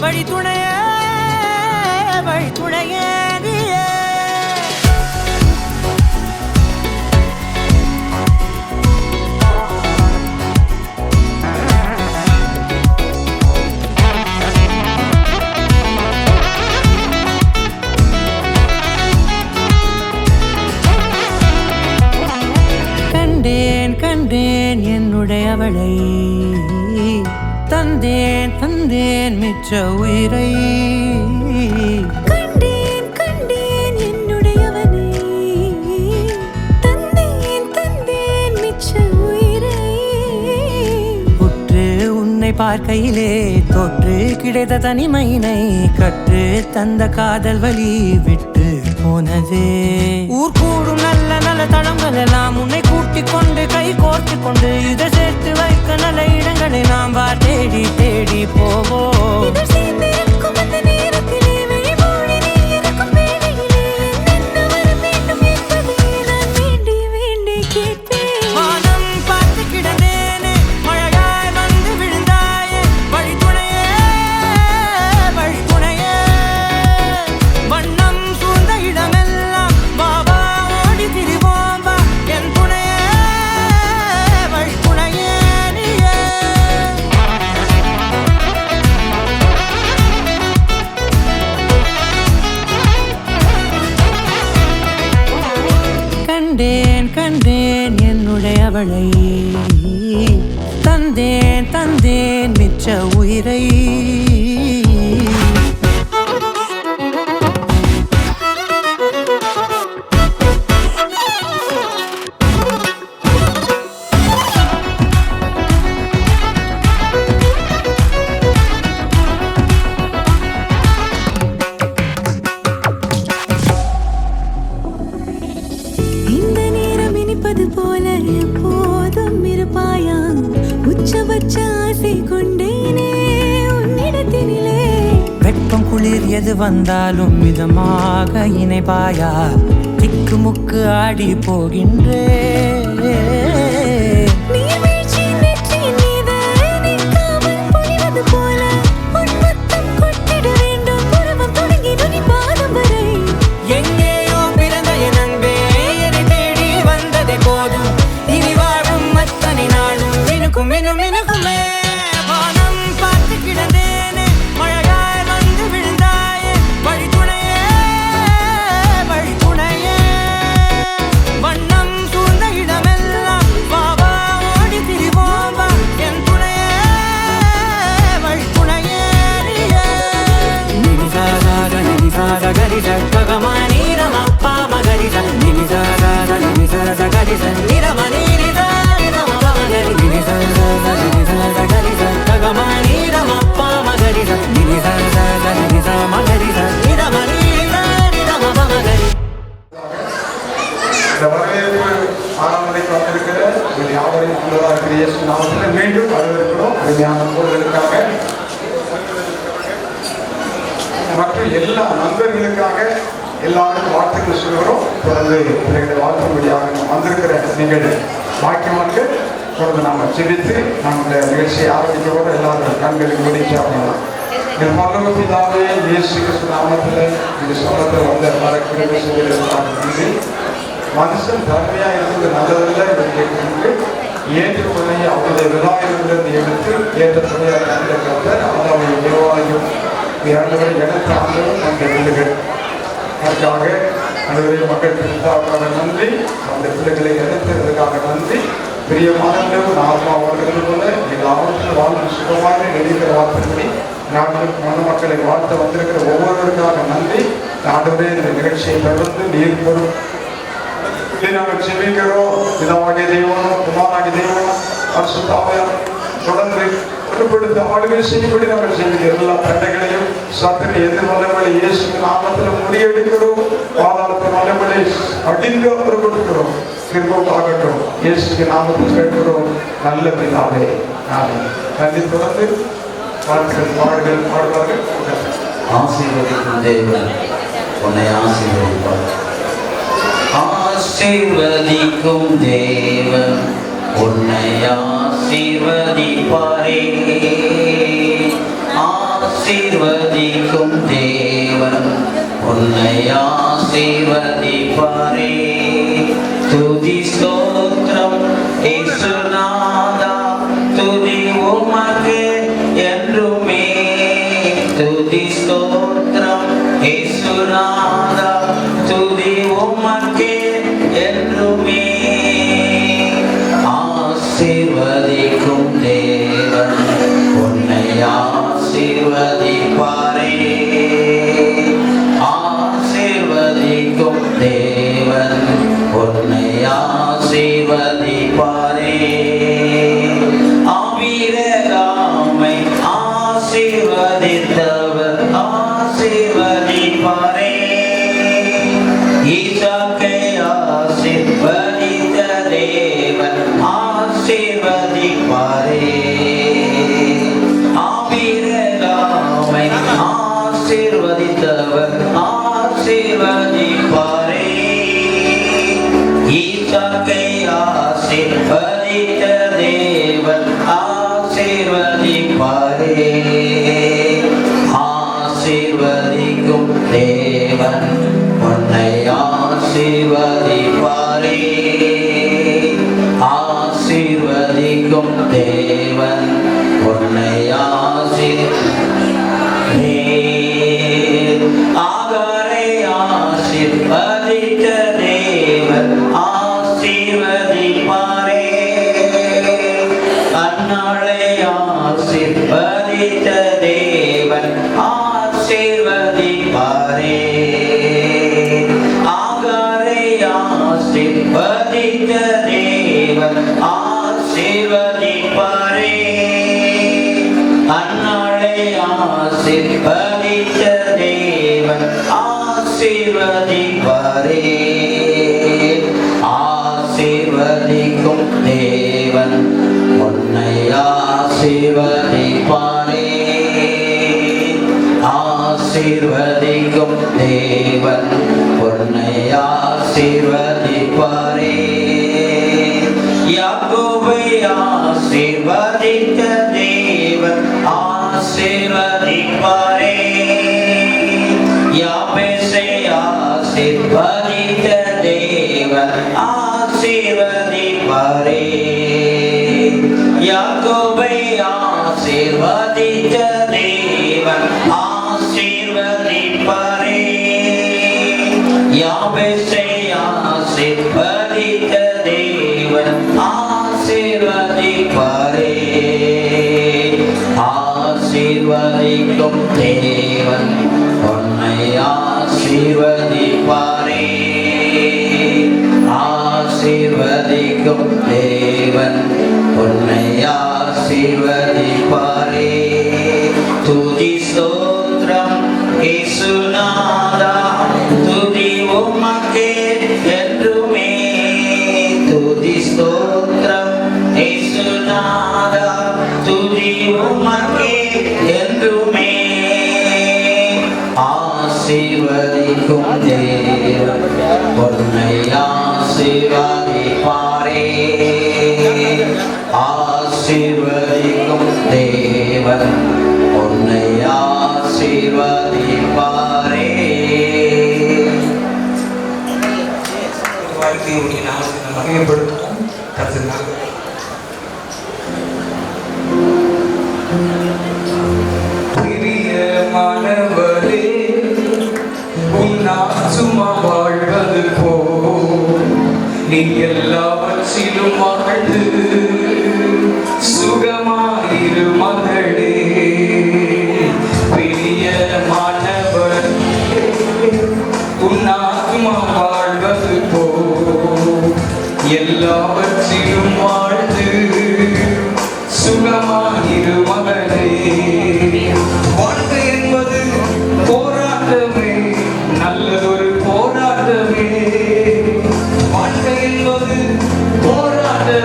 வழி துணையே வழி துணையே நீயே. கண்டேன் கண்டேன் என்னுடையவளை, தந்தேன் தந்தேன் மிச்ச உயிரை. கண்டேன் கண்டேன் என்னுடையவனை, தந்தேன் தந்தேன் மிச்ச உயிரை. உற்று உன்னை பார்க்கையிலே தொற்று கிடைத்த தனிமையினை கற்று தந்த காதல் வழி விட்டு போனதே. ஊர் கூடும் நல்ல நல்ல தளங்கள் எல்லாம் உன்னை கூட்டிக் கொண்டு கை கோர்த்து கொண்டு இதை சேர்த்து வைக்க நல்ல இடங்களை நாம் வா தேடி தேடி போவோம். இதழ் சேர்ந்திருக்கும் அந்த நேரத்திலே வழிமொழி நீ இருக்கும் வேளையிலே என்ன வர வேண்டும் என்பதை நான் வேண்டி வேண்டி கேட்பேன். வானம் பார்த்து கிடந்தேனே மழையாய் வந்து விழுந்தாயே வழி துணையே வழி துணையே. வண்ணம் சூழ்ந்த இடமெல்லாம் பாபா ஓடி திரிவோம் வா என் துணையே வழி துணையே நீயே. கண்டேன் கண்டேன் என்னுடையவளை, தந்தேன் தந்தேன் மிச்ச உயிரை. இந்த நேரம் இனிப்பது போல எப்போதும் இருப்பாயா, உச்சபட்ச ஆசை கொண்டேனே உன்னிடத்தினிலே. வெப்பம் குளிர் எது வந்தாலும் மிதமாக இணைப்பாயா, திக்கு முக்கு ஆடி போகின்றே. நீர்வீழ்ச்சி நெற்றியின் மீது நிற்காமல் பொழிவது போல உன் முத்தம் கொட்டிட வேண்டும் உருவம் தொடங்கி நுனி பாதம் வரை. எங்கேயோ பிறந்த என் அன்பே என்னை தேடி வந்ததே போதும், இனி வாழும் அத்தனை நாளும் மினுக்கும் மினும் மினுக்குமே. வானம் பார்த்து கிடந்தேனே மழையாய் வந்து விழுந்தாயே வழி துணையே வழி துணையே. வண்ணம் சூழ்ந்த இடமெல்லாம் பாபா ஓடி திரிவோம் வா என் துணையே வழி துணையே நீயே. நினிசாத நினிசாத கரிச ககமானி ரமப்பா மகரிச நினிசாத நினிசாத கரிச நிரமணி நிதா நிரமப்பா மகரி நினிசாத நினிசாத கரிச ககமானி ரமப்பா மகரிச நினிசாத நினிசா மகரிச நிரமணி நிதா நிரமப்பா மகரி. இந்த வரவேற்பு ஆராதனைக்கு வந்திருக்கிற உங்கள் யாவரையும் உள்ளதாக இயேசு நாமத்தில் மீண்டும் வரவேற்கிறோம். அருமையான போர்களுக்காக மற்றும் எல்லா நண்பர்களுக்காக எல்லாருக்கும் வாழ்த்துக்கள் சொல்கிறோம். தொடர்ந்து இவர்களை வாழ்த்தும்படியாக வந்திருக்கிற நீங்கள் பாக்கியவான்கள். தொடர்ந்து நாம் ஜெபித்து நம்முடைய நிகழ்ச்சியை ஆரம்பிக்கிறோம். எல்லாரும் கண்களுக்கு முடிச்சாப்படலாம். என் பரலோக பிதாவே இயேசு கிறிஸ்து நாமத்தில் இந்த சமூகத்தில் வந்த மறக்கிறது சொல்லி மனுஷன் தன்மையாக இருந்தது நல்லதில்லை என்று கேட்கும்போது ஏற்றுக்கொள்ளை அவருடைய விழாவிலிருந்து எடுத்து ஏற்ற துணையாக கருத்தர் அதாவது நிர்வாகியும் இரண்டுவரை எடுத்த ஆண்டும் அந்த பிள்ளைகள் அதற்காக அனைவரை மக்கள் பிரித்தாக்காக நன்றி. அந்த பிள்ளைகளை எடுத்ததற்காக நன்றி. பிரியமானவர்கள் ஆத்மாவர்கள் போல எல்லாவற்றிலும் வாழ்ந்து சுகமாக நெடுகிற வார்த்தைகளை நாட்டில் மக்களை வாழ்த்த வந்திருக்கிற ஒவ்வொருவருக்காக நன்றி. நாடுவே இந்த நிகழ்ச்சியை தொடர்ந்து நீர் பொருள் நாங்கள் செபிக்கிறோம். பிதாவாகிய தெய்வம் குமாராகிய தெய்வம் பரிசுத்தாவியார் தொடர்ந்து பொறுப்படுத்த ஆளுகை செய்யும்படி நாங்கள் செய்கிற எல்லா தடைகளையும் சத்திரை எதிர்மலைகளை இயேசு நாமத்தில் முறியடிக்கிறோம். பாதாளத்தை மலைகளை அடிந்து பொறுப்படுக்கிறோம். திரும்பமாகட்டும் இயேசு நாமத்தில் கேட்கிறோம் நல்ல பிதாவே. நன்றி. தொடர்ந்து வாழ்க்கைகள் பாடுகள் பாடுவார்கள். ஆசீர்வதிக்கும் தேவன் உன்னை ஆசீர்வதிப்பார். ஆசீர்வதிக்கும் தேவன் உன்னை ஆசீர்வதிப்பாரே. ஆசீர்வதிக்கும் உன்னை ஆசீர்வதிப்பாரே. துதி ஸ்தோத்திரம் இயேசுநாதா, துதி உமக்கு என்றுமே. துதி ஸ்தோத்திரம் இயேசுநாதா, துதி உமக்கு என்றுமே. ஆசீர்வதிக்கும் தேவன் உன்னை ஆசீர்வதிப்பாரே. ஆசீர்வதிக்கும் தேவன் உன்னை ஆசீர்வதிப்பாரே. ஆபிரகாமை ஆசீர்வதித்தவர் ஆசீர்வதிப்பாரே. ஈசாக்கை ஆசீர்வதித்த தேவன் ஆசீர்வதிப்பாரே. ஆபிரகாமை ஆசீர்வதித்தவர் ஆசீர்வதிப்பாரே. ஈசாக்கை ஆசீர்வதித்த தேவன் ஆசீர்வதிப்பாரே. ஆசீர்வதிக்கும் தேவன் உன்னை ஆசீர்வதிப்பாரே. ஆசீர்வதிக்கும் தேவன் உன்னை ஆசீர்வதிப்பாரே. ஆகாரை ஆசீர்வதித்த தேவன் ஆசீர்வதிப்பாரே. அன்னாளை ஆசீர்வதித்த தேவன் ஆசீர்வதிப்பாரே. ஆகாரை ஆசீர்வதித்த தேவன் ஆசீர்வதிப்பாரே. அன்னாளை ஆசீர்வதித்த தேவன் ஆசீர்வதிப்பாரே. ஆசீர்வதிக்கும் தேவன் உன்னை ஆசீர்வதிப்பாரே. ஆசீர்வதிக்கும் தேவன் உன்னை ஆசீர்வதிப்பாரே. யாக்கோபை ஆசீர்வதித்த தேவன் ஆசீர்வதிப்பாரே. யாபேசை ஆசீர்வதித்த தேவன் ஆசீர்வதிப்பாரே. யாக்கோபை ஆசீர்வதித்த தேவன் ஆசீர்வதிப்பாரே. யாபேசை ஆசீர்வதித்த தேவன் ஆசீர்வதிப்பாரே. ஆசீர்வதிக்கும் தேவன் உன்னை ஆசீர்வதிப்பாரே. ஆசீர்வதிக்கும் தேவன் உன்னை ஆசீர்வதிப்பாரே. துதி ஸ்தோத்திரம் இயேசுநாதா, துதி உமக்கே என்றுமே. துதி ஸ்தோத்திரம் இயேசுநாதா, துதி உமக்கே என்றுமே. ஆசீர்வதிக்கும் தேவன் உன்னை ஆசீர்வதிப்பாரே. ஆசீர்வதிக்கும் தேவன் உன்னை ஆசீர்வதிப்பாரே. வாழ்க்கையுடைய நாமத்தை மகிமைப்படுத்துவோம். கர்த்தர் பிரியமானவரே, உன்னால் சும்மா வாழ்வது போ, நீ எல்லாவற்றிலும் வாழ்ந்து சுகமாயிரு மகளே. பிரியமானவரே, உன்னால் சும்மா வாழ்வது போ, எல்லாவற்றிலும் வாழ்ந்து சுகமாயிரு மகளே. வாழ்க்கை என்பது போராட்டமே, நல்லதொரு போராட்டமே. வாழ்க்கை என்பது போராட்டமே.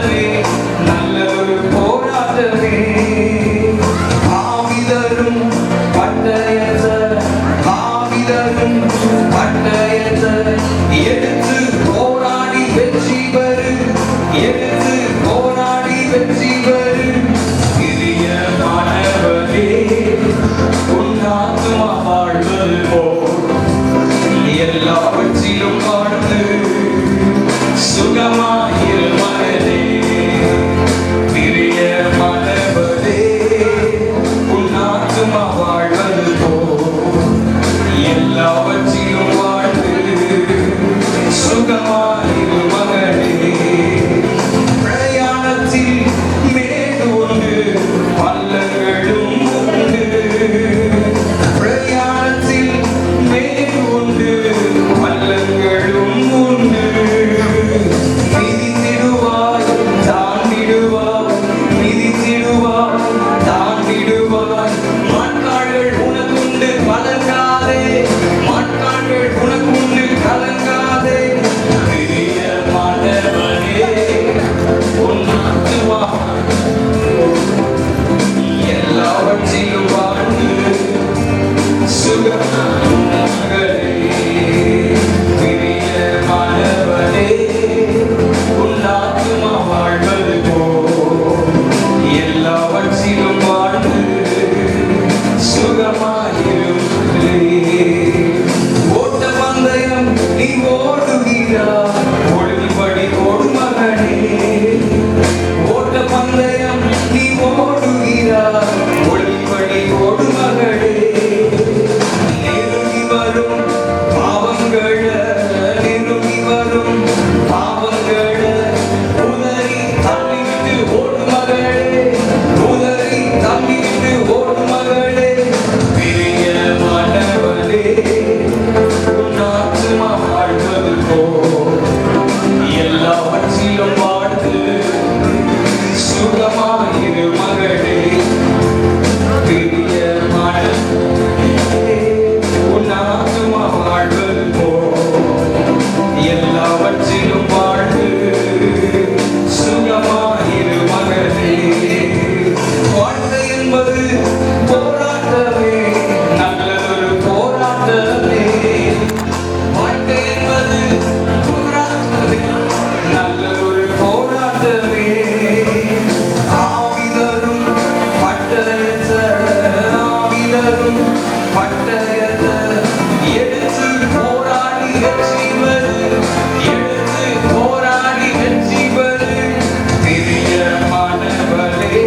வாழ்ந்து ஓடும் மகளே பிரியமானவளே உன் ஆத்துமா வாழ்வது போல் எல்லாவற்றிலும் வாழ்ந்து சுகமாயிரு மகளே பிரியமானவளே உன் ஆத்துமா வாழ்வது போல் எல்லாவற்றிலும் வாழ்ந்து சுகமாயிரு மகளே. வாழ்க்கை என்பது போராட்டமே, நல்லதொரு போராட்டமே. வாழ்க்கை என்பது போராட்டமே, நல்லதொரு போராட்டமே. ஆவிதரும் பட்டயத்த, ஆவிதரும் பட்டயத்த எடுத்து போராடி வெற்றிவது, எடுத்து போராடி வெற்றிவது. பிரியமானவளே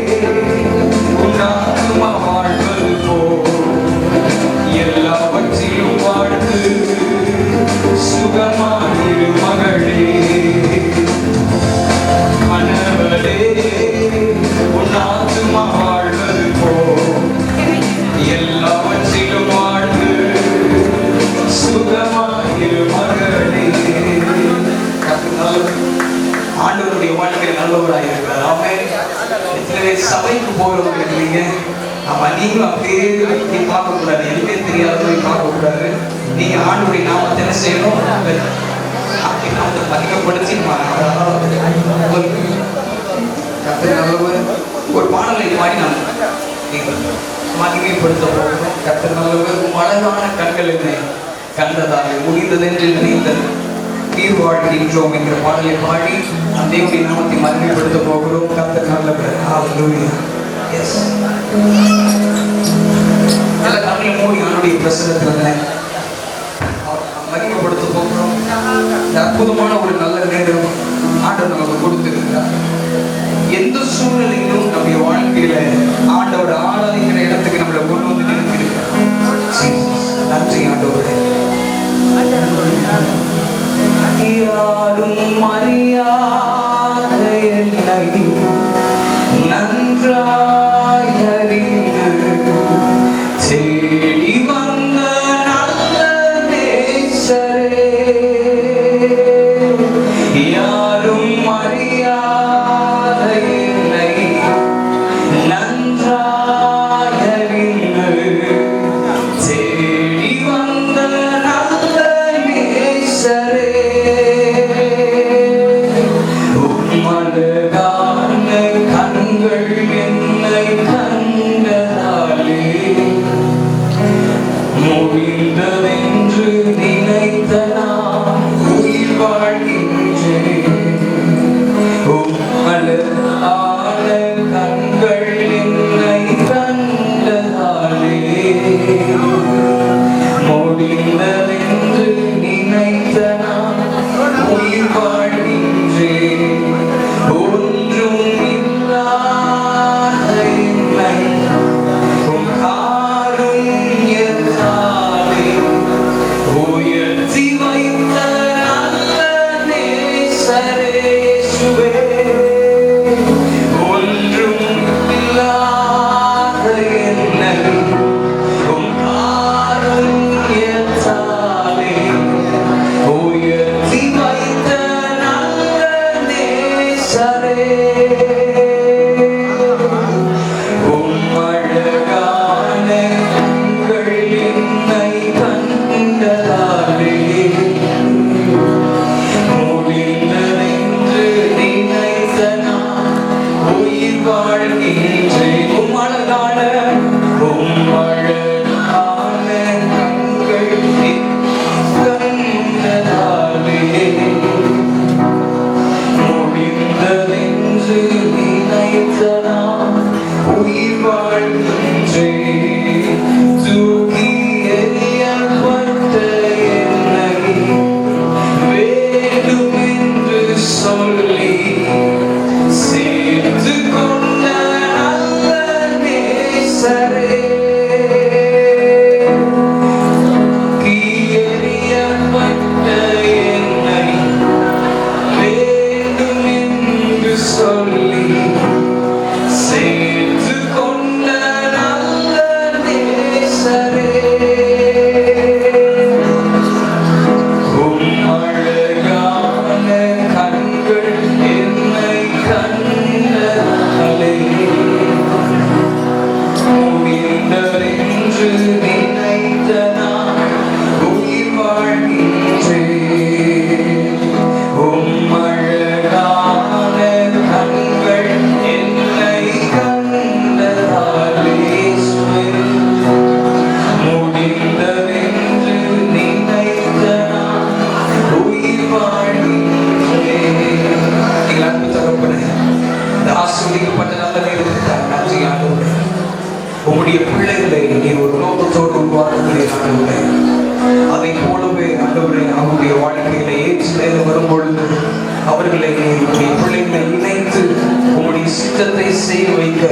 உன் ஆத்துமா வாழ்வது போல் எல்லாவற்றிலும் வாழ்ந்து சுகமாயிரு மகளே. மனவளே உன் ஆத்துமா வாழ்வது போல் எல்லாவற்றிலும் வாழ்ந்து சுகமாயிரு மகளே. ஆண்டவருடைய வாழ்க்கையில் நல்லவராக இருக்கிறார். ஆமென். எத்தனை சபைக்கு போகிறவங்க இருக்கீங்க, ஆமா, நீங்களும் அப்படியே போய் பார்க்க கூடாது, எதுவுமே தெரியாத போய் பார்க்க கூடாது. நீங்க ஆண்டவருடைய நாமத்தை என்ன செய்யணும், நாமத்தை பதிக்கப்படுத்தி ஒரு பாடலை பாடி நாம் மகிமைப்படுத்த போகிறோம். கர்த்தர் நல்லவர், அழகான கண்கள் என்னை கண்டதாக முடிந்ததென்று நினைத்தது நீர் வாழ்கின்றோம் என்ற பாடலை பாடி அந்த தேவனுடைய நாமத்தை மகிமைப்படுத்த போகிறோம். கர்த்தர் நல்லவர். ஹல்லேலூயா. எஸ், எல்லா கண்களையும் மூடி அவருடைய பிரசன்னத்தில் மகிமைப்படுத்த போகிறோம். இந்த அற்புதமான ஒரு நல்ல நேரம் ஆண்டவர் நமக்கு கொடுத்திருக்கிறார். எந்த சூழ்நிலையிலும் நம்முடைய வாழ்க்கையில ஆண்டவர் ஆராதிக்கிற இடத்துக்கு நம்மளை கொண்டு வந்து நிறுத்தியிருக்கிறார். நன்றி ஆண்டவரே. யாரும் அறியாத என்னை நன்றாய் அறிந்து தேடி வந்த நல்ல நேசரே. யாரும் அறியாத என்னை நன்றாய் அறிந்து தேடி வந்த நல்ல நேசரே. உம்மழகான கண்கள் என்னை கண்டதாலே முடிந்ததென்று நினைத்த நான் உயிர் வாழ்கின்றேன். உம்மழகான கண்கள் என்னை கண்டதாலே முடிந்ததென்று நினைத்த நான் உயிர் வாழ்கின்றேன். ஒன்றும் இல்லாத என்னை உம் காருண்யத்தாலே உயர்த்தி வைத்த நல்ல நேசரேசுவே. ஒன்றும் இல்லாத என்னை உம் காருண்யத்தாலே உயர்த்தி வைத்த நல்ல நேசரே. உம்மழகான கண்கள் என்னை கண்டதாலே முடிந்ததென்று நினைத்த நான் உயிர் வாழ்கின்றேன். உம்மழகான கண்கள் கண்டதாலே முடிந்ததென்று நினைத்த நான் உயிர் வாழ்கின்றேன். தூக்கி எறியப்பட்ட என்னை வேண்டுமென்று சொல்லி சேர்த்து கொண்ட நல்ல நேசரே. தூக்கி எறியப்பட்ட என்னை வேண்டுமென்று சொல்லி சேர்த்து கொண்ட உன்னதென்று நினைத்த நான் உயிர் வாழ்கின்றேன். உம்மழகான கண்கள் என்னை கண்டதால் இயேசுவே, முடிந்ததென்று நினைத்த நான் உயிர் வாழ்கின்றேன். எங்கள் அன்பு தகப்பனே, இந்த ஆசீர்வதிக்கப்பட்ட நல்ல நேரத்துக்காக நன்றி ஆண்டவரே. உம்முடைய பிள்ளைகளை நீர் ஒரு நோக்கத்தோடு உருவாக்குகிறேன் ஆண்டவரே. அதை போலவே ஆண்டவரே அவருடைய வாழ்க்கையில ஏற்று வரும்பொழுது அவர்களை உங்களுடைய பிள்ளைகளை இணைத்து உங்களுடைய சித்தத்தை செய்ய வைக்க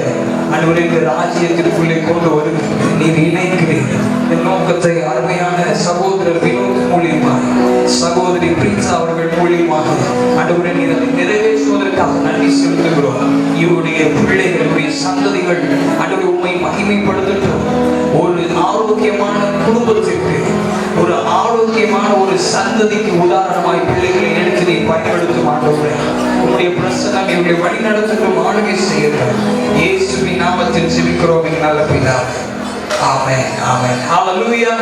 ஆண்டவரே இந்த ராஜ்யத்திற்குள்ளே கொண்டு வருகிறேன். நீர் இணைக்கிறீர்கள். இந்த நோக்கத்தை அருமையான சகோதரர் வினோத் மூலியமாக, சகோதரி பிரின்ஸ் அவர்கள் மூலியமாக ஆண்டவரே நீர் அதை நிறைவேற்றுவதற்காக நன்றி செலுத்துகிறோம். இவருடைய பிள்ளைகளுடைய சந்ததிகள் ஆண்டவரே உம்மை மகிமைப்படுத்தட்டும். ஒரு ஆரோக்கியமான குடும்பத்திற்கு, ஒரு ஆரோக்கியமான ஒரு சந்ததிக்கு உதாரணமாய் பிள்ளைகளை எடுத்து நீ பயன்படுத்தும் ஆண்டவரே. உம்முடைய பிரசன்னம் இவருடைய வழி நடத்தட்டும், ஆளுகை செய்யட்டும். இயேசுவின் நாமத்தில் ஜெபிக்கிறோம் எங்கள் நல்ல பிதாவே. ஆமென், ஆமென், ஹல்லேலூயா.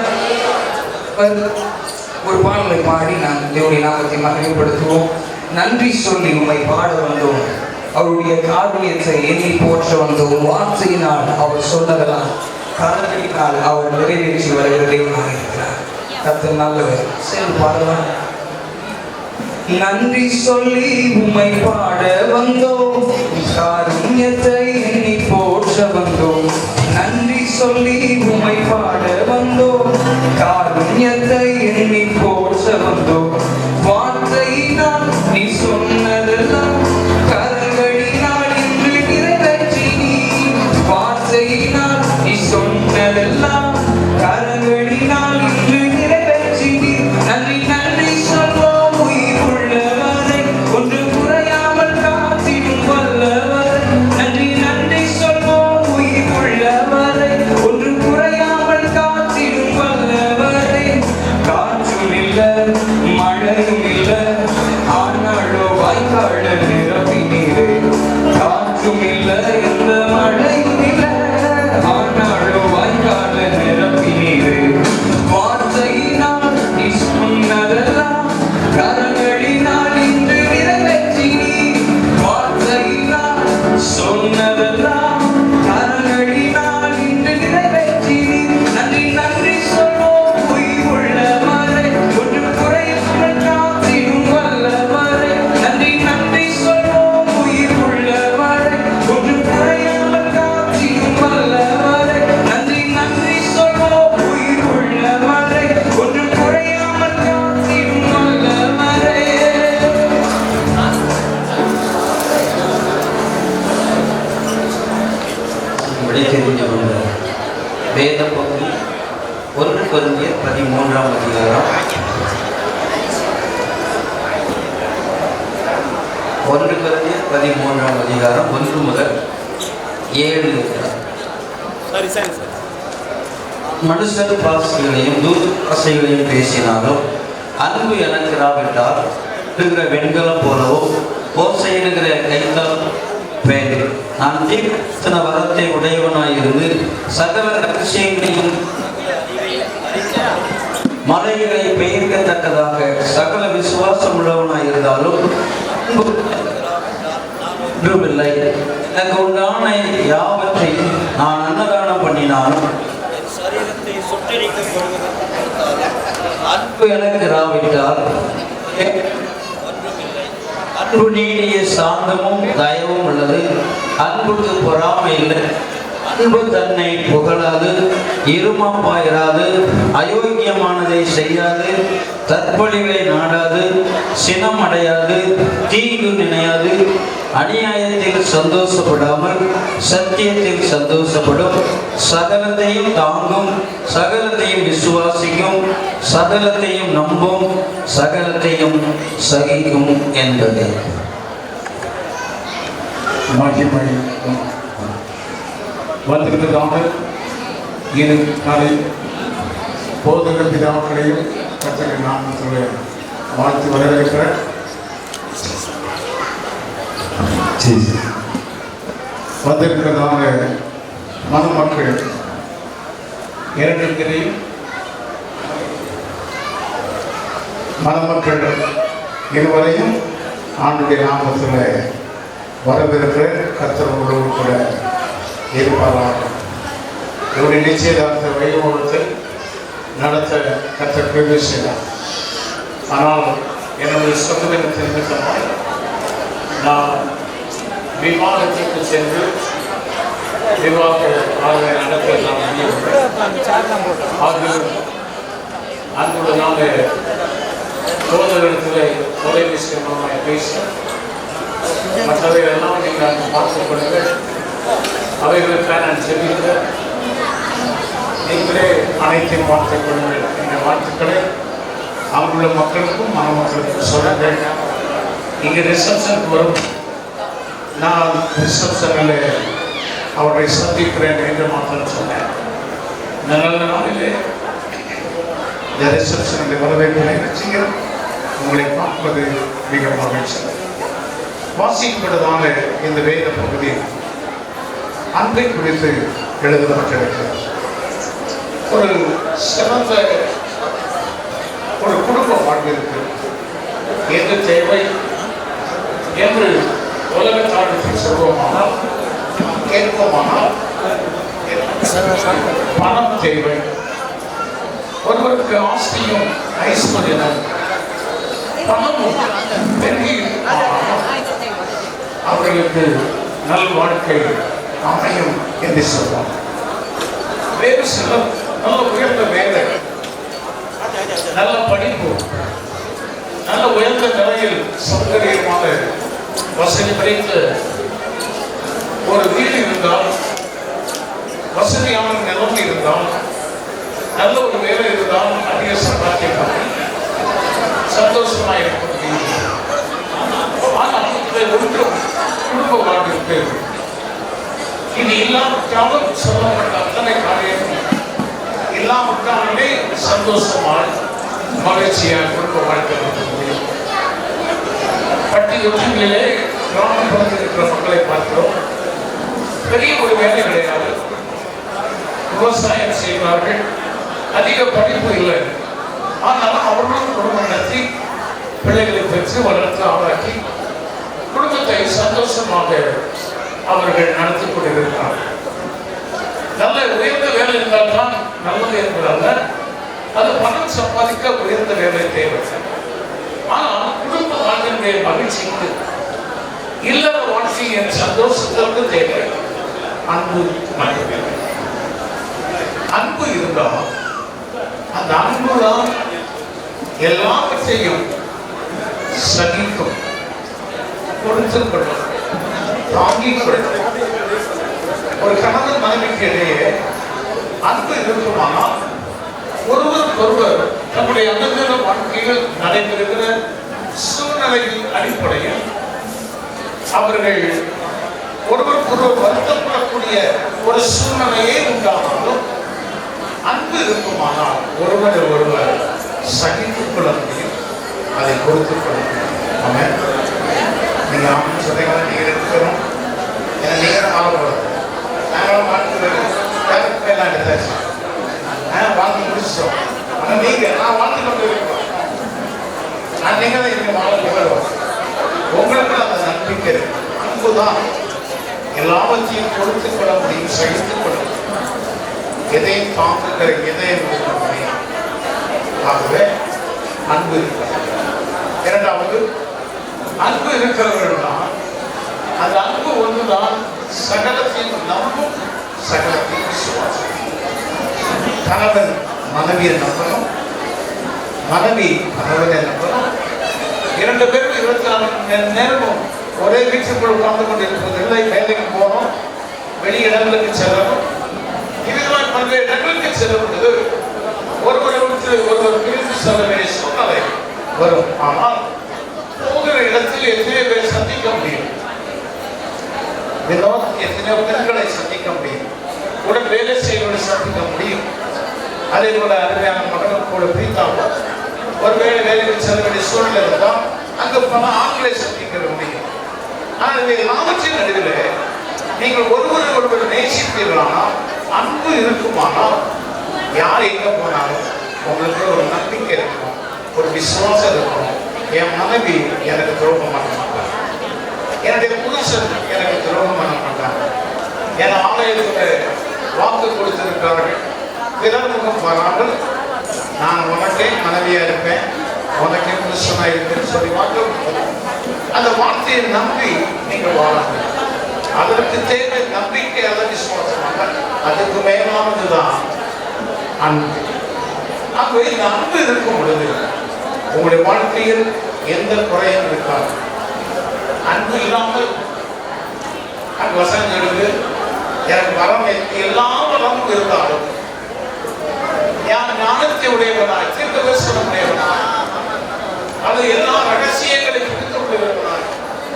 ஒரு பாடலை பாடி நான் தேவனுடைய நாமத்தை மகிமைப்படுத்துவோம். நன்றி சொல்லி உம்மை பாட வந்தோம். அவருடைய காரியத்தை எண்ணி போற்ற வந்தோம். வார்த்தையினால் அவர் சொன்னதெல்லாம் கரங்களினால் அவர் நிறைவேற்றி வருகிற தேவனாக இருக்கிறார். கர்த்தர் நல்லவர். சேர்ந்து பாடலாம். நன்றி சொல்லி உம்மை பாட வந்தோம், காரியத்தை எண்ணி போற்ற வந்தோம். நன்றி சொல்லி உம்மை பாட வந்தோம், காரியத்தை எண்ணி போற்ற வந்தோம். வார்த்தையினால் நீ சொன்னதெல்லாம் கரங்களினால் இன்று நிறைவேற்றி நீ. வார்த்தையினால் நீ சொன்னதெல்லாம் கரங்களினால் இன்று நிறைவேற்றி நீ. நன்றி நன்றி சொல்வோம் உயிர் உள்ளவரை, ஒன்று குறையாமல் காத்திடும் வல்லவரை. நன்றி நன்றி சொல்வோம் உயிர் உள்ளவரை, ஒன்று குறையாமல் காத்திடும் வல்லவரை. காற்றும் இல்லை மழையும் இல்லை, ஆனாலோ வாய்க்கால நிரப்பினீரே. காற்றும் இல்லை எந்த மழையும் இல்லை, ஆனாலோ வாய்க்கால நிரப்பினீரே. வார்த்தையினால் நீ சொன்னதெல்லாம் கரங்களினால் இன்று நிறைவேற்றி நீ. வார்த்தையினால் சொன்னதெல்லாம் கரங்களினால் இன்று நிறைவேற்றி நீ. நன்றி நன்றி சொல்வோம் உயிர் உள்ளவரை, ஒன்று குறையாமல் காத்திடும் வல்லவரை. நன்றி நன்றி சொல்வோம் உயிர் உள்ளவரை, ஒன்று குறையாமல் காத்திடும் வல்லவரை. நன்றி நன்றி சொல்வோம் உயிர் உள்ளவரை, ஒன்று குறையாமல் காத்திடும் வல்லவரை. விடைத்தெரிஞ்சவங்க வேத பகுதி 1 கொரிந்தியர் 13ஆம் அதிகாரம் 1 கொரிந்தியர் 13ஆம் அதிகாரம் 1 முதல் 7 இருக்கிறார். மனுஷர் பாசைகளையும் தூர பாசைகளையும் பேசினாலும் அன்பு எனக்கு இராவிட்டால் இருக்கிற வெண்கலம் போலவோ ஓசையிடுகிற கைத்தால் வேண்டும். நான் தீர்த்தன வரத்தை உடையவனாயிருந்து சகல ரகசியங்களையும் மலைகளை பெயர்க்கத்தக்கதாக சகல விசுவாசம் உள்ளவனாயிருந்தாலும் ஒன்றுமில்லை. எனக்கு உண்டான யாவற்றையும் நான் அன்னதானம் பண்ணினாலும் சரீரத்தை அன்பு எனக்கு இராவிட்டால் அன்பு நீடிய சாந்தமும் தயவும் உள்ளது. அன்புக்கு பொறாமை இல்லை. அன்பு தன்னை புகழாது, இருமாப்பாயிராது, அயோக்கியமானதை செய்யாது, தற்பொழிவை நாடாது, சினம் அடையாது, தீங்கு நினையாது, அநியாயத்தில் சந்தோஷப்படாமல் சத்தியத்தில் சந்தோஷப்படும், சகலத்தையும் தாங்கும், சகலத்தையும் விசுவாசிக்கும், சகலத்தையும் நம்பும், சகலத்தையும் சகிக்கும் என்பது. வந்திருக்கிறதான இரு காலை போதகர் பிதாக்களையும் கர்த்தரை நாமத்திலே வாழ்த்து வரவேற்கிறேன். வந்திருக்கிறதான மணமக்கள் இரண்டும் தெரியும். மணமக்கள் இருவரையும் ஆண்டுடைய நாமத்தில் வரவிருக்கிற கர்த்தரோடு கூட இருப்பார்கள். இவருடைய நிச்சயதார்த்த வைபவத்தை நடத்த கர்த்தர் கிருபை செய்தார். ஆனால் என்னுடைய சொந்த நிமித்தமாக நான் விமானத்திற்கு சென்று விவாக ஆளுநர் நடத்த நாம் அன்புடனாக சோதரிடத்தில் தொலைபேசி மூலமாக பேசி மற்றவைகளெல்லாம் நீங்கள் அங்கு பார்த்துக் கொள்ளுங்கள். அவைகளுக்காக நான் செல்கின்ற நீங்களே அனைத்தையும் பார்த்துக் கொள்ளுங்கள் என்ற வாழ்த்துக்களை அங்குள்ள மக்களுக்கும் மணமக்களுக்கும் சொல்லுங்கள். இங்கே ரிசப்ஷனுக்கு வரும் நான் ரிசப்ஷனில் அவரை சந்திக்கிறேன் என்று மாத்திரம் சொன்னேன். நல்ல நாளிலே இந்த ரிசப்ஷனில் வரவேற்பதை நிச்சயம் உங்களை பார்ப்பது மிக மகிழ்ச்சி. வாசிக்கப்பட்டதான இந்த வேத பகுதி அன்பை குறித்து எழுதப்பட்டிருக்கிறது. ஒரு சிறந்த ஒரு குடும்ப வாழ்விற்கு எது தேவை என்று உலகத்தாருக்கு சொல்வோமானால் கேட்போமானால் பணம் தேவை. ஒருவருக்கு ஆஸ்தியும் ஐஸ்வர்யமும் பணமும் பெருகி அவர்களுக்கு நல் வாழ்க்கை அமையும் என்று சொல்வார். வேறு சிலர் நல்ல உயர்ந்த வேலை, நல்ல படிப்பு, நல்ல உயர்ந்த நிலையில் சௌகரியமான வசதி படைத்த ஒரு வீடு இருந்தால், வசதியான நிலம் இருந்தால், நல்ல ஒரு வேலை இருந்தால் அதிக சம்பாதிக்கலாம், சந்தோஷமாக இருக்க முடியும். ஆனால் இதை ஒன்றும் குடும்ப வாழ்விற்கு இது இல்லாவிட்டாலும் சொல்லப்பட்ட அத்தனை காரியம் இல்லாவிட்டாலுமே சந்தோஷமாக மகிழ்ச்சியாக குடும்ப வாழ்க்கை நடத்த முடியும். பட்டி தொட்டிகளிலே கிராமப்புறத்தில் இருக்கிற மக்களை பார்க்கிறோம். பெரிய ஒரு வேலை கிடையாது, விவசாயம் செய்வார்கள், அதிக படிப்பு இல்லை. ஆனாலும் அவர்களும் குடும்பம் நடத்தி பிள்ளைகளை பெற்று வளர்த்து ஆளாக்கி குடும்பத்தை சந்தோஷமாக அவர்கள் நடத்தி கொண்டிருக்கிறார்கள். நல்ல உயர்ந்த வேலை இருந்தால் தான் நல்லது என்பதல்ல, அது பணம் சம்பாதிக்க உயர்ந்த வேலை தேவை. ஆனால் குடும்ப வாழ்க்கையுடைய மகிழ்ச்சிக்கு, இல்லற வாழ்க்கையின் சந்தோஷத்திற்கு தேவை அன்பு மட்டுமே. அன்பு இருந்தால் அந்த அன்புதான் எல்லாவற்றையும் சகிக்கும், பொறுத்துக் கொள்ளும், தாங்கிக் கொள்ளும். ஒரு கணவன் மனைவிக்கு இடையே அன்பு இருக்குமானால் ஒருவருக்கொருவர் நம்முடைய அன்றாட வாழ்க்கையில் நடைபெறுகிற சூழ்நிலையின் அடிப்படையில் அவர்கள் ஒருவருக்கொருவர் வருத்தப்படக்கூடிய ஒரு சூழ்நிலையே உண்டானாலும் அன்பு இருக்குமானால் ஒருவரை ஒருவர் சகித்துக் கொள்ள முடியும், அதை பொறுத்துக் கொள்ள முடியும். ஆமென். நீங்க ஆமென் சொல்றீங்களா? நீங்க இருக்கிறோம், நீங்க ஆளக்கூடாது. நாங்களும் வாழ்த்துலாம் எடுத்தாச்சு, வாழ்த்து முடிச்சிட்டோம். ஆனா நீங்க நான் வாழ்த்து கொண்டு இருக்கோம், நீங்க தான் இங்க வாழ்க்கை உங்களுக்கு அந்த நம்பிக்கை அன்புதான் எல்லாவற்றையும் பொறுத்துக் கொள்ள முடியும், சகித்துக் கொள்ள முடியும், எதையும் தாங்குகிற எதையும் இருக்க முடியும். ஆகவே அன்பு இருக்கிறது. இரண்டாவது, அன்பு இருக்கிறவர்கள் தான், அந்த அன்பு ஒன்றுதான் சகலத்தையும் நம்பும், சகலத்தையும் விசுவாசம். கணவன் மனைவியை நம்பணும், மனைவி கணவனை நம்பணும். இரண்டு பேரும் 24 மணி நேரமும் ஒரே வீட்டுக்குள் உட்கார்ந்து கொண்டு இருப்பதில்லை. வேலைக்கு போகணும், வெளி இடங்களுக்கு செல்லணும், இதுதான் பல்வேறு இடங்களுக்கு செல்லும்போது ஒருவரை விட்டு ஒருவர் பிரிந்து செல்ல வேண்டிய சூழ்நிலை வரும். ஆனால் போகிற இடத்தில் எத்தனையோ பேர் சந்திக்க முடியும், எத்தனையோ பெண்களை சந்திக்க முடியும், உடன் வேலை செய்வதை சந்திக்க முடியும். அதே போல அருமையான மகனும் கூட பிரித்தாலும் ஒருவேளை வேலைக்கு செல்ல வேண்டிய சூழ்நிலை இருந்தால் அங்கு பல ஆண்களை சந்திக்க முடியும். ஆனால் எல்லாவற்றின் நடுவில் நீங்கள் ஒருவரை ஒருவர் நேசிப்பீர்களானால், அன்பு இருக்குமானால் யார் எங்கே போனாலும் உங்களுக்கு ஒரு நம்பிக்கை இருக்கணும், ஒரு விசுவாசம் இருக்கணும். என் மனைவி எனக்கு துரோகம் பண்ண மாட்டாங்க, என்னுடைய புருஷன் எனக்கு துரோகம் பண்ண மாட்டாங்க, என் ஆலயத்தில் வாக்கு கொடுத்திருக்கிறார்கள், பிறமுகம் வராமல் நான் உனக்கே மனைவியாக இருப்பேன், உனக்கே புருஷனாக இருப்பேன்னு சொல்லி வாக்கு. அந்த வார்த்தையை நம்பி நீங்கள் வாழாங்க. அதற்கு தேவை நம்பிக்கை, அதை விசுவாசமாக. அதுக்கு மேலானதுதான் அன்பு. அப்போ இந்த அன்பு இருக்கும் பொழுது உங்களுடைய வாழ்க்கையில் எந்த குறையும் இருக்காது. அன்பு இல்லாமல் வசனங்களுக்கு எனக்கு வரம் எல்லா வரமும் இருந்தாலும் ஞானத்தை உடையவனாய், தீர்க்கதரிசனம் உடையவனாய், அது எல்லா ரகசியங்களையும் எடுத்துக்கொள்வதனாய்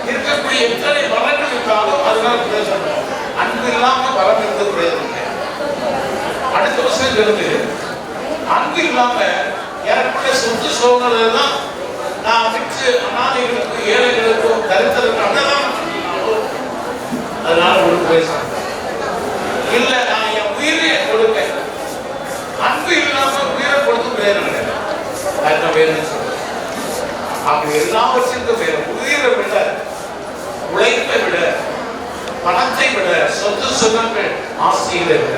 இருக்கக்கூடிய எத்தனை வரங்கள் இருந்தாலும் அதனால பிரயோஜனம். அன்பு இல்லாமல் வரம் இருந்து பிரயோஜனம். அடுத்த வருஷம் இருந்து அன்பு இல்லாம எனக்குள்ள சொத்து சோதனை தான் நான் விட்டு அனாதைகளுக்கு, ஏழைகளுக்கும், தரித்திரக்கும் அன்னதான். அதனால ஒரு பேசுறேன் இல்ல, நான் என் உயிரையே கொடுப்பேன். அன்பு இல்லாம உயிரை கொடுத்து பிரயோஜனம். அதுதான் வேணும்னு சொல்றேன். அப்படி எல்லாவற்றிற்கும் வேற உயிரை விட, உழைப்பை விட, பணத்தை விட, சொத்து சுகங்கள், ஆசைகளை விட,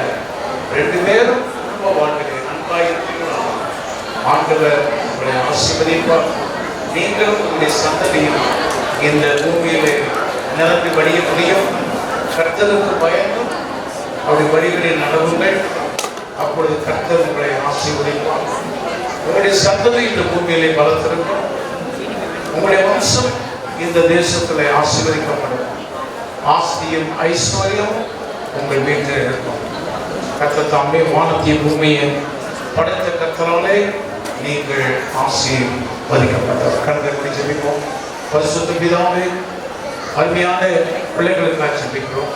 ரெண்டு பேரும் குடும்ப வாழ்க்கை அன்பாயிருக்கீங்களா? ஆண்டவர் உங்களை ஆசீர்வதிப்பார். நீங்களும் உங்களுடைய சந்ததியும் இந்த பூமியிலே நிரம்பி வடிய முடியும். கர்த்தருக்கு பயந்தும் அவருடைய வழிகளில் நடவுங்கள். அப்பொழுது கர்த்தர் உங்களை ஆசீர்வதிப்பார். உங்களுடைய சந்ததி இந்த பூமியிலே பலத்திருக்கும். உங்களுடைய வம்சம் இந்த தேசத்தில் ஆசீர்வதிக்கப்படும். ஆஸ்தியும் ஐஸ்வர்யமும் உங்கள் வீட்டில் இருக்கும். கர்த்தர் தாமே வானத்தையும் பூமியை படைத்த கர்த்தராலே நீங்கள் ஆசீர்வதிக்கப்பட்டவர். கண்களை ஜெபிப்போம். பரிசுத்த பிதாவே, அருமையான பிள்ளைகளுக்காக ஜெபிக்கிறோம்.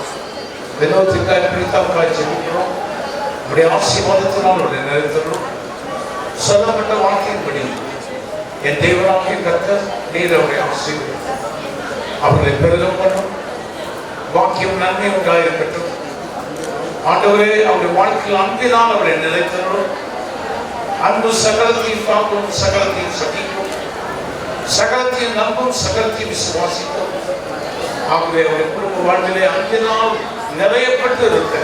வினோத்துக்காக, பிரித்தாவுக்காக ஜெபிக்கிறோம். உடைய ஆசீர்வாதத்தினால் உடைய நிறுத்தணும். சொல்லப்பட்ட வாக்கின்படி என் தேவனாகிய கர்த்தர் நீர் அவரை ஆசீர்வதிக்கும். அவர்களை பெருகம் பண்ணும். வாக்கியம் நன்மை உண்டாயிருக்கட்டும். ஆண்டவரே, அவருடைய வாழ்க்கையில் அன்பினால் அவரை நிலைத்தரும். அன்பு சகலத்தையும் காக்கும், சகலத்தையும் சகிக்கும், சகலத்தையும் நம்பும், சகலத்தையும் விசுவாசிக்கும். ஆகவே அவருடைய குடும்ப வாழ்விலே அன்பினால் நிறையப்பட்டு இருக்க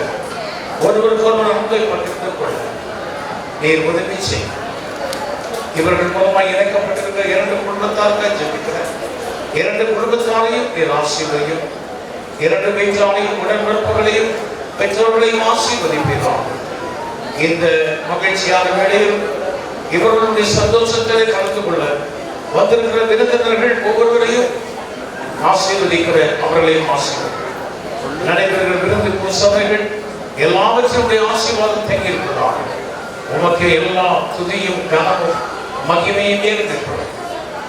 ஒருவருக்கு ஒருவர் அன்பை பகிர்ந்து கொள்ள நீர் உதவி செய்யும். இவர்கள் மூலமாக இணைக்கப்பட்டிருக்கிற இரண்டு குடும்பத்தாருக்காக ஜெபிக்கிறேன். இரண்டு குடும்பத்தாரையும் நீர் ஆசீர்வதியும். இரண்டு வீட்டாரையும், உடன்பிறப்புகளையும், பெற்றோர்களையும் ஆசீர்வதிப்பீர்கள். இந்த மகிழ்ச்சியான வேளையில் இவர்களுடைய சந்தோஷத்தை கலந்து கொள்ள வந்திருக்கிற விருந்தினர்கள் ஒவ்வொருவரையும் ஆசீர்வதிக்கிற அவர்களையும் ஆசீர்வதிக்கிற நடைபெறுகிற விருந்து சபைகள் எல்லாவற்றினுடைய ஆசீர்வாதம் தங்கி இருக்கிறார்கள். உமக்கு எல்லா துதியும் கனமும் மகிமையும் ஏற்படும்.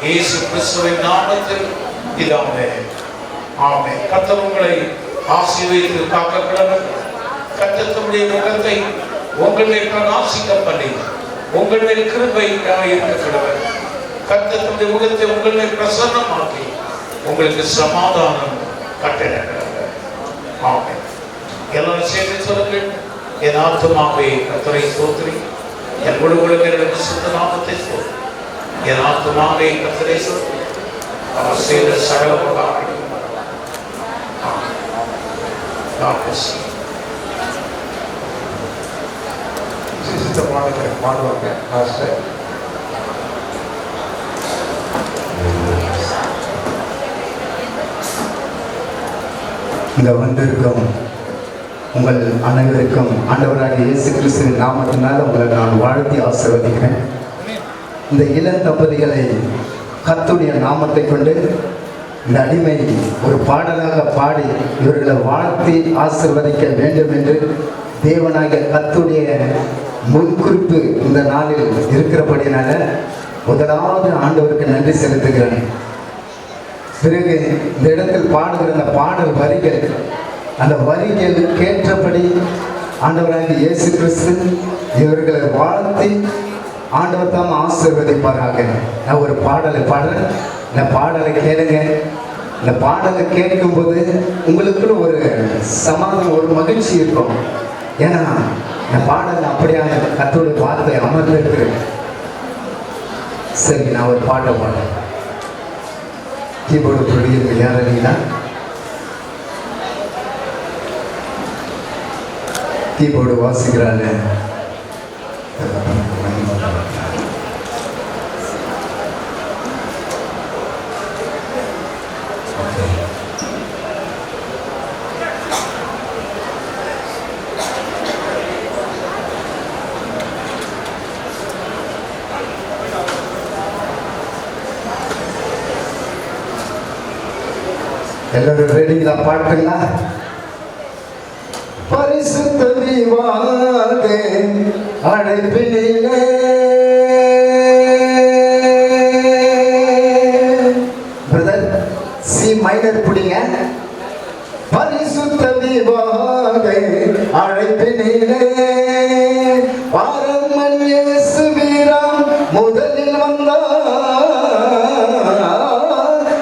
இயேசு கிறிஸ்துவின் நாமத்தில் இதாமே ஆமென். கர்த்தர் உங்களை ஆசீர்வதித்து காக்கப்படுவர். கர்த்தர் தம்முடைய முகத்தை உங்கள் மேல் பிரகாசிக்க பண்ணி உங்கள் மேல் கிருபை இருக்கப்படுவர். கர்த்தர் தம்முடைய முகத்தை உங்கள் மேல் பிரசன்னமாக்கி உங்களுக்கு சமாதானம் கட்டளையிடுகிறார். ஆமென். எல்லாரும் சேர்ந்து சொல்லுங்கள். என் ஆத்துமாவே கர்த்தரை ஸ்தோத்திரி, என் முழுவதும் என்னுடைய சுத்த நாமத்தை ஸ்தோத்திரி. என் ஆத்துமாவே கர்த்தரை ஸ்தோத்திரி, அவர் செய்த சகல உபகாரங்களையும் சித்த பாடல்களை பாடுவாங்க. இங்க வந்திருக்கும் உங்கள் அனைவருக்கும் ஆண்டவராகிய இயேசு கிறிஸ்துவின் நாமத்தினால் உங்களை நான் வாழ்த்தி ஆசீர்வதிக்கிறேன். இந்த இளம் தம்பதிகளை கர்த்தருடைய நாமத்தை கொண்டு இந்த அடிமை ஒரு பாடலாக பாடி இவர்களை வாழ்த்தி ஆசீர்வதிக்க வேண்டும் என்று தேவனாகிய கர்த்தருடைய முன்குறிப்பு இந்த நாளில் இருக்கிறபடினால முதலாவது ஆண்டவருக்கு நன்றி செலுத்துகிறேன். பிறகு இந்த இடத்தில் பாடுகிற அந்த பாடல் வரிகள், அந்த வரிகளுக்கு ஏற்றபடி ஆண்டவராகிய இயேசு கிறிஸ்து இவர்களை வாழ்த்தி ஆண்டவர் தாம் ஆசீர்வதிப்பாராக. நான் ஒரு பாடலை பாடுறேன். இந்த பாடலை கேளுங்க. இந்த பாடலை கேட்கும்போது உங்களுக்குள்ள ஒரு சமாதானம், ஒரு மகிழ்ச்சி இருக்கும். ஏன்னா இந்த பாடல் அப்படியே கத்தோட வார்த்தை அமர்ந்திருக்கு. சரி, நான் ஒரு பாட்டை பாடுறேன். கீபோர்டு ப்ரொடியூசர் யார் இல்லைங்களா? கீபோர்டு வாசிக்கிறாள். எல்லாரும் ரெடிங்களா? பாட்டுங்களா? பரிசுத்த விவாக அழைப்பினிலே பிரதர் சி மைனர் பிடிங்க. பரிசுத்த விவாக அழைப்பினிலே பாரமன் இயேசு வீரம் முதலில் வந்தார்.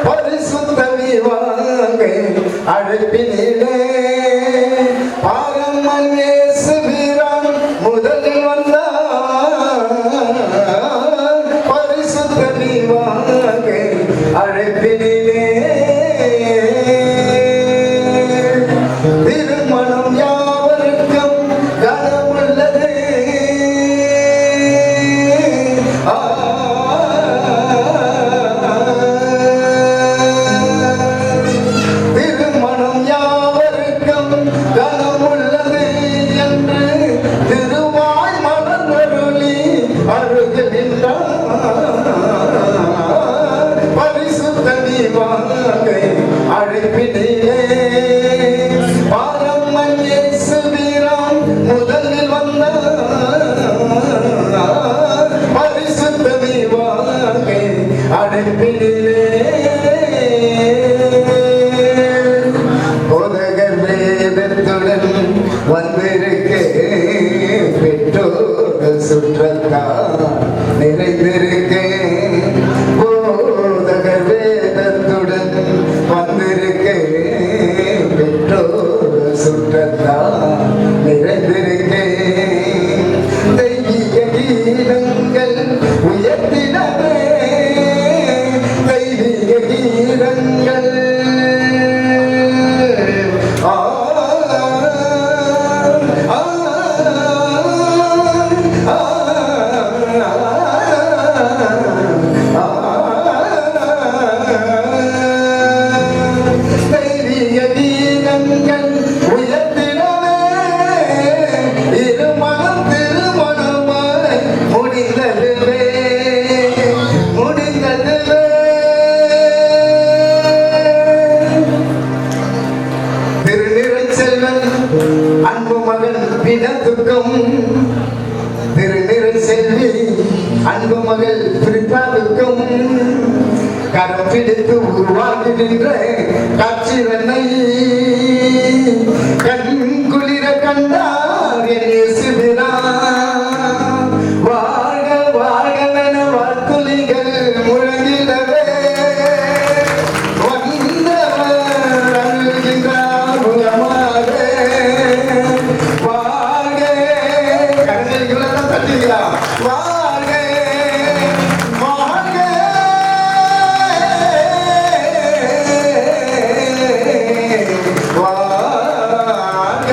பரிசுத்த விவாக அழைப்பினிலே பாரமன் இயேசு வீரம் முதலில் வந்தார். பரிசுத்த விவாக அழைப்பினிலே திருமணம் யாவருக்கும் கனமுள்ளது. திருமணம் யாவருக்கும் கனமுள்ளது என்று திருவாய் மலர்ந்தருளி அருகின்றார். பரிசுத்த விவாக அழைப்பினிலே பாரமன் இயேசு வீரம் முதலில் வந்தார். பரிசுத்த விவாக அழைப்பினிலே போதகர் வேதத்துடன் வந்திருக்க பெற்றோர் சுற்றத்தால் நிறைந்திருக்க. போதகர் வேதத்துடன் வந்திருக்க பெற்றோர் சுற்றத்தால் நிறைந்திருக்க. தெய்வீக கீதங்கள் உயர்த்தினவே தெய்வீக கீதங்கள். ஆ ஆ தெய்வீக கீதங்கள் உயர்த்தினவே இருமணம் திருமணமாய் முடிந்ததுவே முடிந்ததுவே. திருநிறை செல்வன் அன்பு மகன் பிணத்துக்கும் திருநிறை செல்வி அன்பு மகள் பிரித்தாவுக்கும் கரம் பிடித்து உருவாகி நின்ற காட்சிரனை கண் குளிர கண்டார் என் இயேசுவிரான். வாழ்க வாழ்கவென வார்த்துளிகள் முழங்கிடவே வந்தவர் அருள்கின்றார் முகமாக. வாழ்க கண்கள் இவ்வளவு தட்டுங்களா? வாழ்க வாழ்க வாழ்க.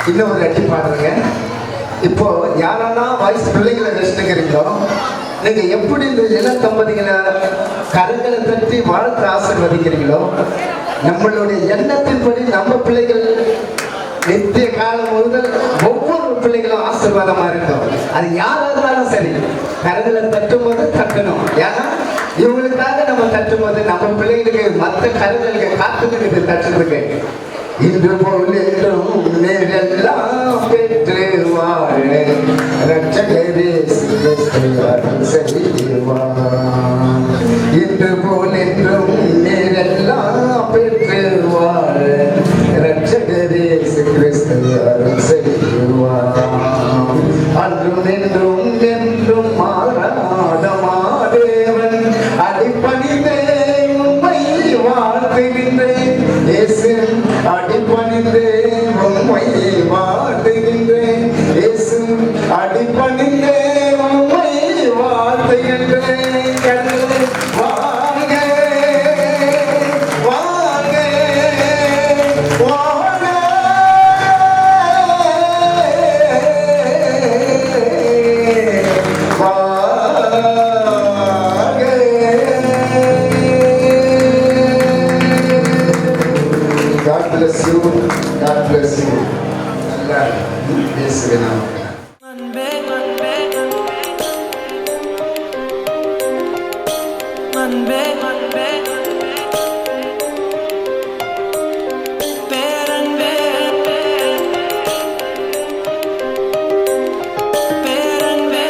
இன்னும் ஒரு அடி பாடுறேங்க. இப்போ யாரெல்லாம் வயசு பிள்ளைகளை வச்சுக்கிறீங்களோ நீங்க எப்படி இந்த இளம் தம்பதிகளை கரங்களை தட்டி வாழ்த்து ஆசீர்வதிக்கிறீங்களோ நம்மளுடைய எண்ணத்தின்படி நம்ம பிள்ளைகள் நித்திய காலம் முதல் ஒவ்வொரு பிள்ளைகளும் ஆசீர்வாதமா இருக்கும். அது யாரா இருந்தாலும் சரி கரங்களை தட்டும் போது தட்டணும். ஏன்னா இவங்களுக்காக நம்ம தட்டும் போது நம்ம பிள்ளைகளுக்கு மற்ற கரங்களுக்கு காத்துக்கிட்டு தட்டுறதுக்கு. இன்று போல் என்றும் நேரெல்லாம் பெற்று வாழ ரட்சகரே செய்வார். இன்று போல் என்றும் நேரெல்லாம் பெற்று வாழ ரட்சகரே கிறிஸ்து அருள் செய்வார். அன்றும் என்றும் என்றும் மாறாத மாதேவன் அடிப்பணிந்தே உம்மை வாழ்த்துகின்றேன். இயேசு அடிப்ப அடிபணிந்தேன் உம்மை வாழ்த்துகின்றேன் இயேசு அடிபணிந்தேன் உம்மை வாழ்த்துகின்றேன் கடவுளே வாழ்க வாழ்க வாழ்க God bless you. God bless you. Allah இயேசுவே நாமத்தில். அன்பே அன்பே அன்பே அன்பே பேரன்பே பேரன்பே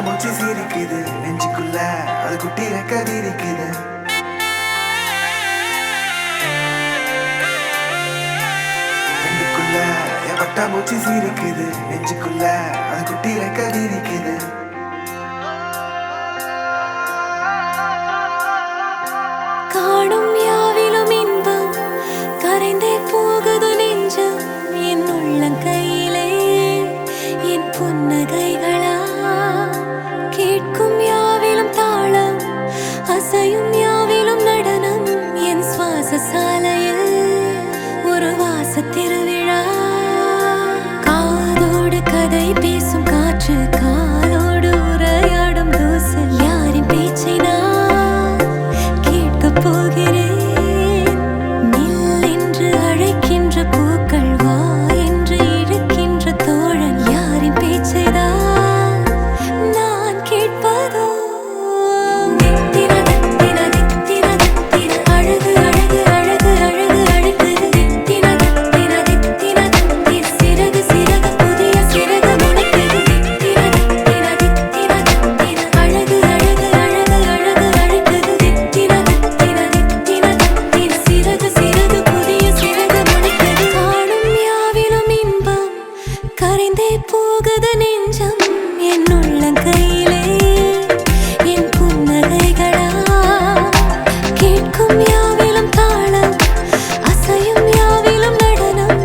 மூச்சு சிரிக்குது நெஞ்சுக்குள்ள அது குட்டி ரெக்க விரிக்குது. கண்ணுக்குள்ள என் வட்டா மூச்சு சிரிக்குது நெஞ்சுக்குள்ள அது குட்டி ரெக்க விரிக்குது. காணும் யாவிலும் இன்பம் கரைந்தே போகுது நெஞ்சம் என் உள்ளங்கையிலே என் புன்னகைகளா கேட்கும் யாவிலும் தாளம் அசையும் யாவிலும் நடனம் என் சுவாச சாலையில் ஒரு வாச திருவிழா. காதோடு கதை பேசும் காற்று காலோடு உரையாடும் தூசு யாரின் பேச்சை நான் கேட்கப் போகிறேன். நில் என்று அழைக்கின்ற பூக்கள் வா என்று இழுக்கின்ற தோழன் யாரின் பேச்சை தான் நான் கேட்பதோ. தித்தின தித்தின தித்தின தித்தின அழகு அழகு அழகு அழகு அழைக்குது. தித்தின தித்தின தித்தின தித்தின சிறகு சிறகு புதிய சிறகு முளைக்குது. தித்தின தித்தின தித்தின தித்தின அழகு அழகு அழகு அழகு அழைக்குது. தித்தின தித்தின தித்தின தித்தின சிறகு சிறகு புதிய சிறகு முளைக்குது. காணும் யாவிலும் இன்பம் கரைந்தே போகுது நெஞ்சம் என் உள்ளங்கையிலே என் புன்னகைகளா கேட்கும் யாவிலும் தாளம் அசையும் யாவிலும் நடனம்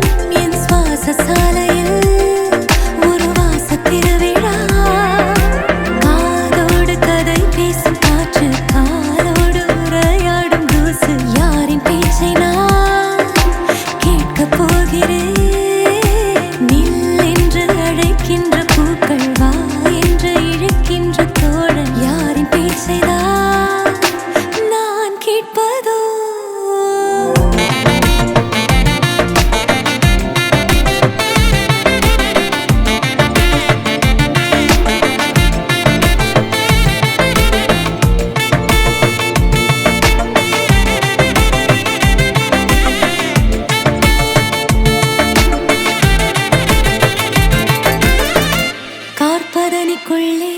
என் சுவாச சாலையில் பெட்டிக்குள்ளே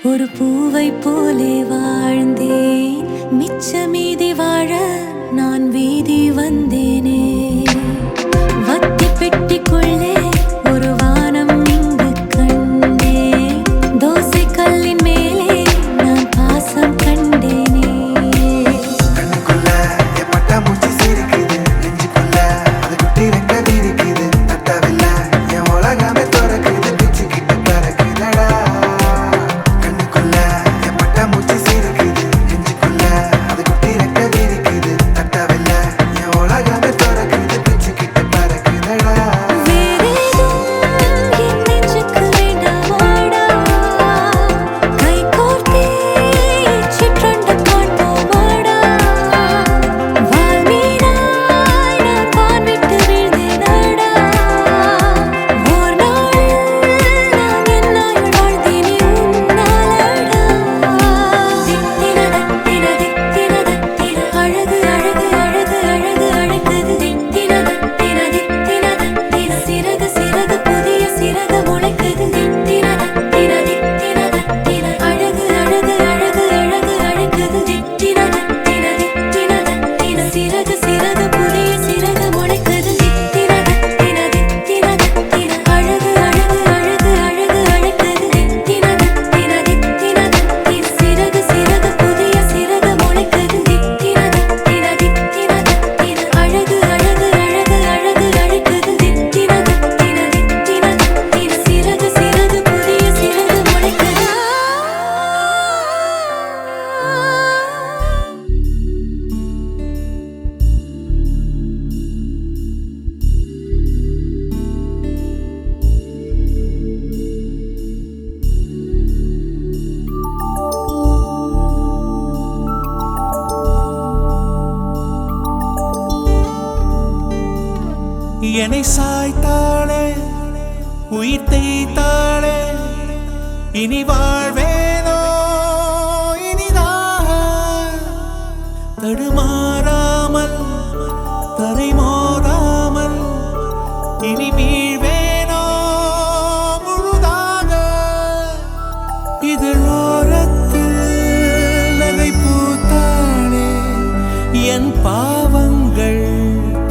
ஒரு பூவை போலே வாழ்ந்தேன். மிச்ச மீதி வாழ நான் வீதி வந்தேனே. வத்தி பெட்டிக்குள்ளே ஒரு வானம் இங்கு கண்டேன். தோசை கல்லின் மேலே நான் பாசம் கண்டேனே. கண்ணுக்குள்ள என் பட்டாம்பூச்சி சிரிக்குது, நெஞ்சுக்குள்ள அது குட்டி ரெக்க விரிக்குது. தட்டவில்லை என் உலகமே திறக்குது, பிச்சுக்கிட்டு பறக்குதடா. கண்ணுக்குள்ள என் பட்டாம்பூச்சி சிரிக்குது, நெஞ்சுக்குள்ள அது குட்டி ரெக்க விரிக்குது. தட்டவில்லை என் உலகமே திறக்குது, பிச்சுக்கிட்டு பறக்குதடா. வேறேதும் என் நெஞ்சுக்கு வேண்டாமாடா. கை கோர்த்தே சிற்றண்ட காண்போமாடா. வால்மீனாய் நான் வான் விட்டு வீழ்ந்தேனடா. ஓர் நாள் நான் என்னாயுள் வாழ்ந்தேனே உன்னாலடா. தித்தின தத்தின தித்தின தத்தின அழகு அழகு அழகு அழகு அழைக்குது. தித்தின தத்தின தித்தின தத்தின சிறகு சிறகு புதிய சிறகு முளைக்குது. தித்தின தத்தின தித்தின தத்தின அழகு அழகு அழகு அழகு அழைக்குது. தித்தின தத்தின தித்தின தத்தின சிறகு சிறகு புதிய சிறகு முளைக்குது. தித்தின தத்தின தித்தின தத்தின அழகு அழகு அழகு அழகு அழைக்குது. தித்தின தத்தின தித்தின தத்தின சிறகு சிறகு புதிய சிறகு முளைக்குது. தித்தின தத்தின தித்தின தத்தின அழகு அழகு அழகு அழகு அழைக்குது. தித்தின தத்தின தித்தின தத்தின சிறகு சிறகு புதிய சிறகு முளைக்குது. என்னை சாய்த்தாளே, உயிர் தேய்த்தாளே, இனி வாழ்வேனோ இனிதாக. தடுமாறாமல் தரை மோதாமல் இனி வீழ்வேனோ முழுதாக. இதழோரத்தில் நகை பூத்தாளே, என் பாவங்கள்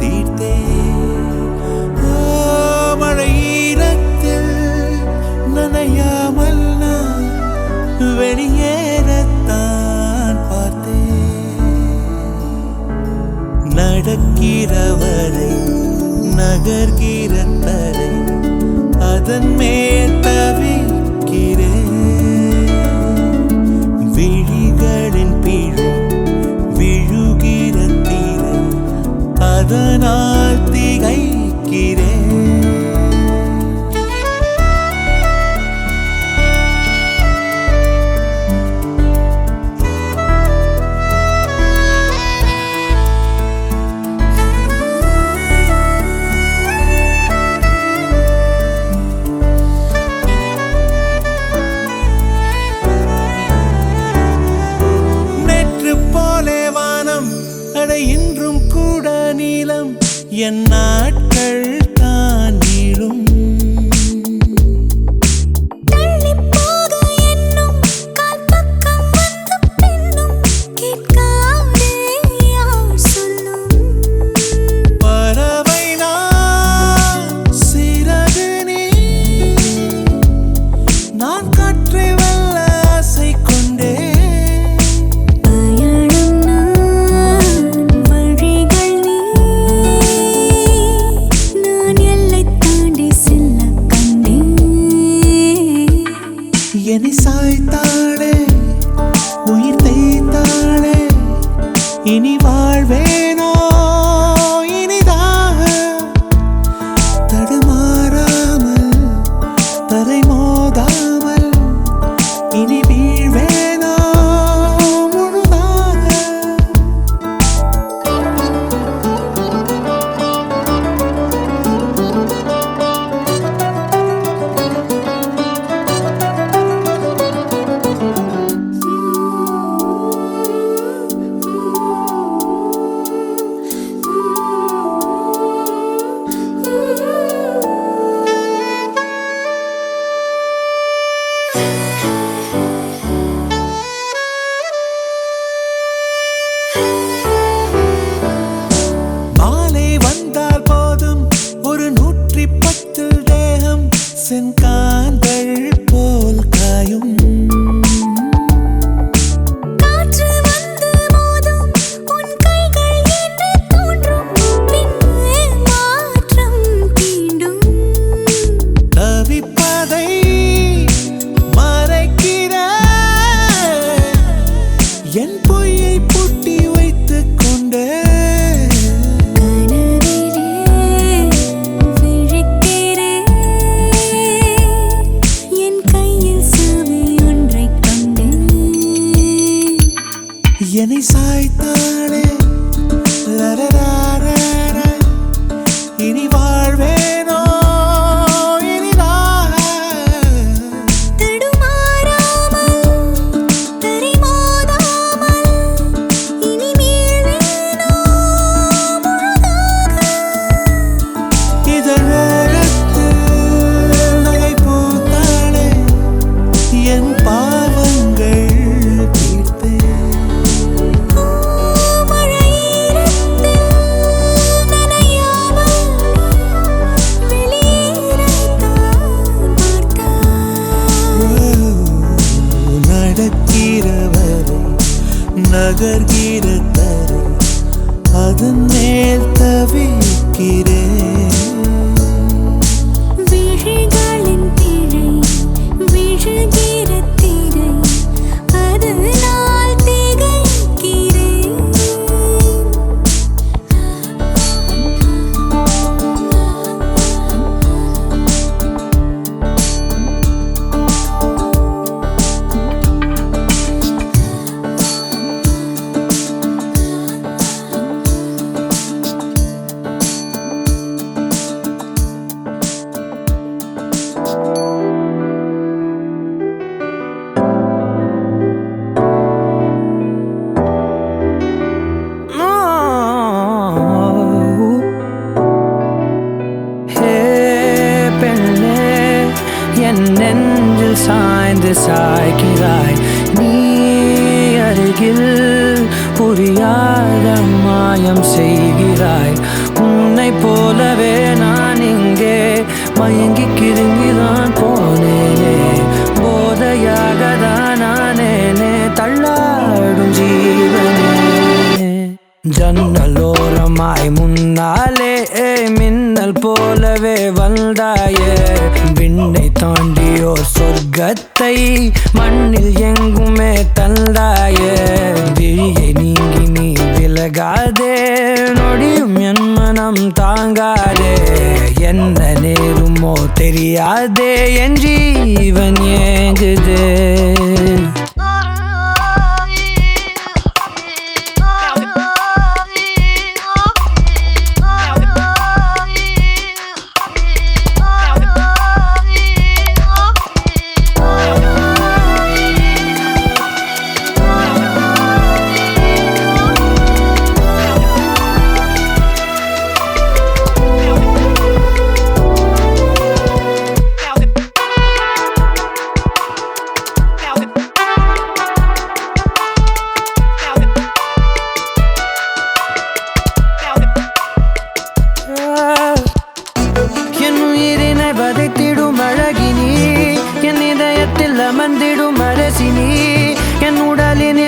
தீர்த்தே. மழையீரத்தில் நனையாமல் நான் வெளியேறத்தான் பார்த்தேன். நடக்கிறவரை நகர்கிற தரை அதன் மேல் தவிக்கிறேன். விழிகளின் பிழை விழுகிற தீரை அதனால் திகைக்கிறேன். நேற்று போலே வானம் அட இன்றும் கூட நீளம். என் நாட்கள் தான் தகர்கிற தரை அதன் மேல் தவிக்கிறேன். விழிகளின் பிழை விழுகிற திரை அதனால் திகைக்கிறேன். என் நெஞ்சில் சாய்ந்து சாய்கிறாய் நீ அருகில் புரியாத மாயம் செய்கிறாய். உன்னை போலவே நான் இங்கே மயங்கி கிருங்கிதான் போனேனே. போதையாக தான் நானேனே தள்ளாடும் ஜீவனே. ஜன்னலோரமாய் முன்னாலே மின்னல் போலவே வந்தாயே. விண்ணை தாண்டியோர் சொர்க்கத்தை மண்ணில் எங்குமே தந்தாயே. விழியை நீங்கி நீ விலகாதே நொடியும் என் மனம் தாங்காதே. என்ன நேருமோ தெரியாதே என் ஜீவன் ஏங்குதே. என் உயிரினை வதைத்திடும் அழகினி, என் இதயத்தில் அமர்ந்திடும் அரசினி, என் உடலினில்